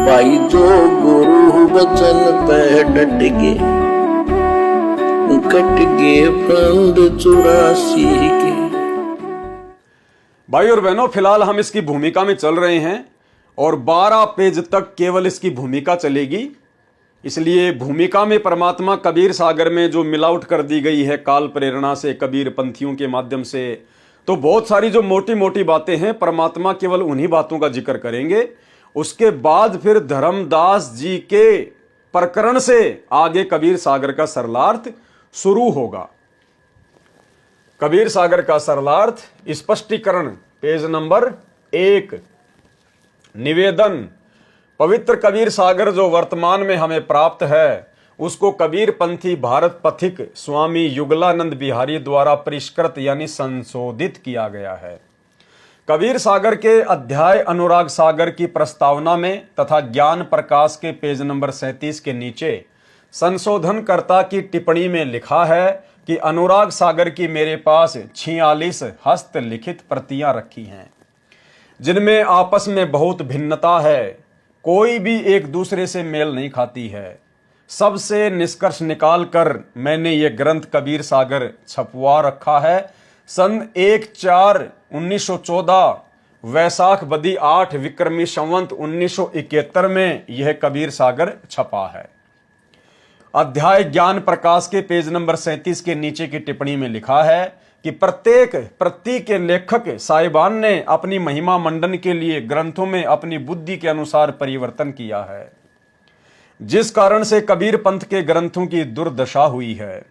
भाई जो गुरु वचन पे डट गए, कट गए फंद 84 के। भाई और बहनों, फिलहाल हम इसकी भूमिका में चल रहे हैं और 12 पेज तक केवल इसकी भूमिका चलेगी। इसलिए भूमिका में परमात्मा कबीर सागर में जो मिलावट कर दी गई है काल प्रेरणा से, कबीर पंथियों के माध्यम से, तो बहुत सारी जो मोटी मोटी बातें हैं परमात्मा केवल उन्हीं बातों का जिक्र करेंगे। उसके बाद फिर धर्मदास जी के प्रकरण से आगे कबीर सागर का सरलार्थ शुरू होगा। कबीर सागर का सरलार्थ स्पष्टीकरण, पेज नंबर 1। निवेदन: पवित्र कबीर सागर जो वर्तमान में हमें प्राप्त है उसको कबीर पंथी भारत पथिक स्वामी युगलानंद बिहारी द्वारा परिष्कृत यानी संशोधित किया गया है। कबीर सागर के अध्याय अनुराग सागर की प्रस्तावना में तथा ज्ञान प्रकाश के पेज नंबर 37 के नीचे संशोधनकर्ता की टिप्पणी में लिखा है कि अनुराग सागर की मेरे पास 46 हस्तलिखित प्रतियां रखी हैं जिनमें आपस में बहुत भिन्नता है, कोई भी एक दूसरे से मेल नहीं खाती है। सबसे निष्कर्ष निकालकर मैंने ये ग्रंथ कबीर सागर छपवा रखा है। सन 1/4/1914 वैसाख बदी 8 विक्रमी संवत 1971 में यह कबीर सागर छपा है। अध्याय ज्ञान प्रकाश के पेज नंबर 37 के नीचे की टिप्पणी में लिखा है कि प्रत्येक प्रति के लेखक साहिबान ने अपनी महिमा मंडन के लिए ग्रंथों में अपनी बुद्धि के अनुसार परिवर्तन किया है, जिस कारण से कबीर पंथ के ग्रंथों की दुर्दशा हुई है।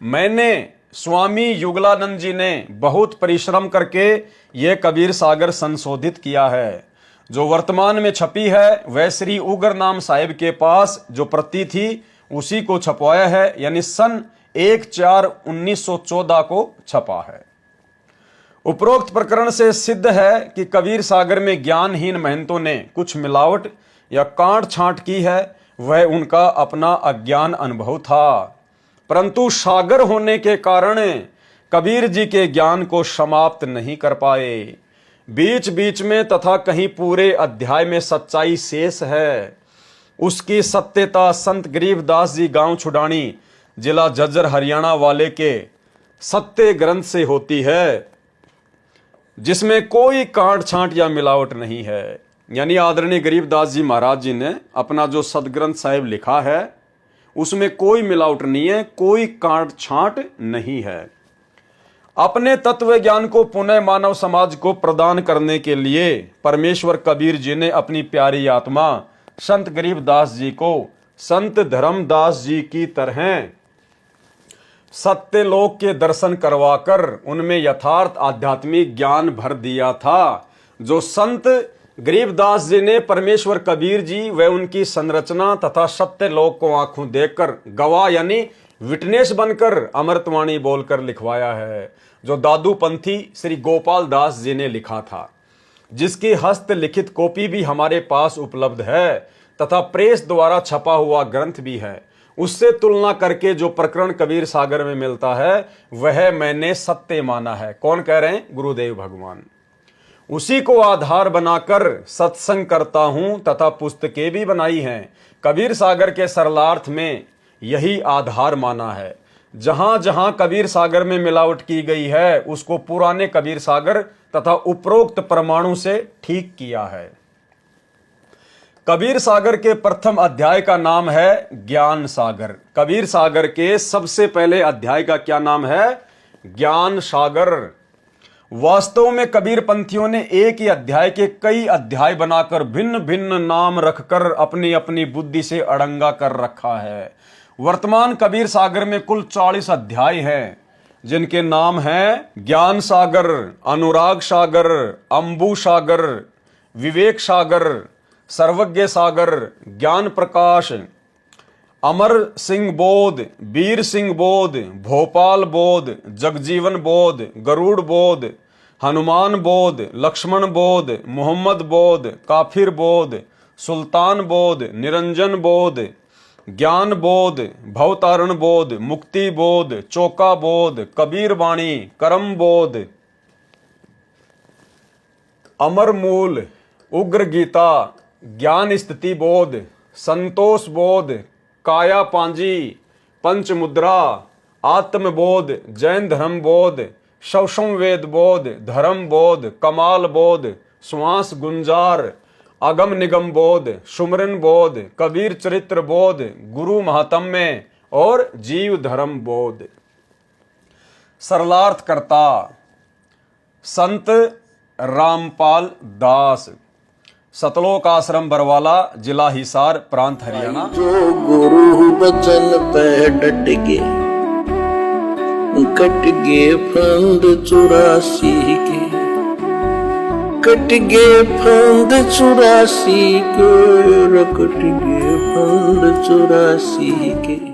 मैंने स्वामी युगलानंद जी ने बहुत परिश्रम करके यह कबीर सागर संशोधित किया है। जो वर्तमान में छपी है वह श्री उगर नाम साहिब के पास जो प्रति थी उसी को छपवाया है, यानी सन 1/4/1914 को छपा है। उपरोक्त प्रकरण से सिद्ध है कि कबीर सागर में ज्ञानहीन महंतों ने कुछ मिलावट या काट छांट की है, वह उनका अपना अज्ञान अनुभव था, परंतु सागर होने के कारण कबीर जी के ज्ञान को समाप्त नहीं कर पाए। बीच बीच में तथा कहीं पूरे अध्याय में सच्चाई शेष है। उसकी सत्यता संत गरीबदास जी गांव छुडानी जिला झज्जर हरियाणा वाले के सत्य ग्रंथ से होती है, जिसमें कोई काट छांट या मिलावट नहीं है। यानी आदरणीय गरीबदास जी महाराज जी ने अपना जो सदग्रंथ साहिब लिखा है उसमें कोई मिलावट नहीं है, कोई काट छांट नहीं है। अपने तत्व ज्ञान को पुनः मानव समाज को प्रदान करने के लिए परमेश्वर कबीर जी ने अपनी प्यारी आत्मा संत गरीबदास जी को संत धर्मदास जी की तरह सत्यलोक के दर्शन करवाकर उनमें यथार्थ आध्यात्मिक ज्ञान भर दिया था, जो संत गरीबदास जी ने परमेश्वर कबीर जी व उनकी संरचना तथा सत्यलोक को आंखों देखकर गवाह यानी विटनेस बनकर अमृतवाणी बोलकर लिखवाया है, जो दादू पंथी श्री गोपाल दास जी ने लिखा था, जिसकी हस्तलिखित कॉपी भी हमारे पास उपलब्ध है तथा प्रेस द्वारा छपा हुआ ग्रंथ भी है। उससे तुलना करके जो प्रकरण कबीर सागर में मिलता है वह मैंने सत्य माना है। कौन कह रहे हैं? गुरुदेव भगवान। उसी को आधार बनाकर सत्संग करता हूं तथा पुस्तकें भी बनाई हैं। कबीर सागर के सरलार्थ में यही आधार माना है। जहां जहां कबीर सागर में मिलावट की गई है उसको पुराने कबीर सागर तथा उपरोक्त परमाणु से ठीक किया है। कबीर सागर के प्रथम अध्याय का नाम है ज्ञान सागर। कबीर सागर के सबसे पहले अध्याय का क्या नाम है? ज्ञान सागर। वास्तव में कबीर पंथियों ने एक ही अध्याय के कई अध्याय बनाकर भिन्न भिन्न नाम रखकर अपनी अपनी बुद्धि से अड़ंगा कर रखा है। वर्तमान कबीर सागर में कुल 40 अध्याय हैं, जिनके नाम हैं ज्ञान सागर, अनुराग सागर, अंबु सागर, विवेक सागर, सर्वज्ञ सागर, ज्ञान प्रकाश, अमर सिंह बोध, वीर सिंह बोध, भोपाल बोध, जगजीवन बोध, गरुड़ बोध, हनुमान बोध, लक्ष्मण बोध, मोहम्मद बोध, काफिर बोध, सुल्तान बोध, निरंजन बोध, ज्ञान बोध, भवतारण बोध, मुक्ति बोध, चौका बोध, कबीर वाणी, करम बोध, अमर मूल, उग्र गीता, ज्ञान स्थिति बोध, संतोष बोध, काया पांजी, पंच मुद्रा, आत्मबोध, जैन धर्म बोध, शवसम वेद बोध, धर्म बोध, कमाल बोध, श्वास गुंजार, अगम निगम बोध, सुमरन बोध, कबीर चरित्र बोध, गुरु महात्म्य और जीव धर्म बोध। सरलार्थ करता संत रामपाल दास, सतलोक आश्रम बरवाला, जिला हिसार, प्रांत हरियाणा। जो गुरु बचन पे डट के कट गे फंद 84 के, कट गे फंद 84 के, कट गे फंद 84 के।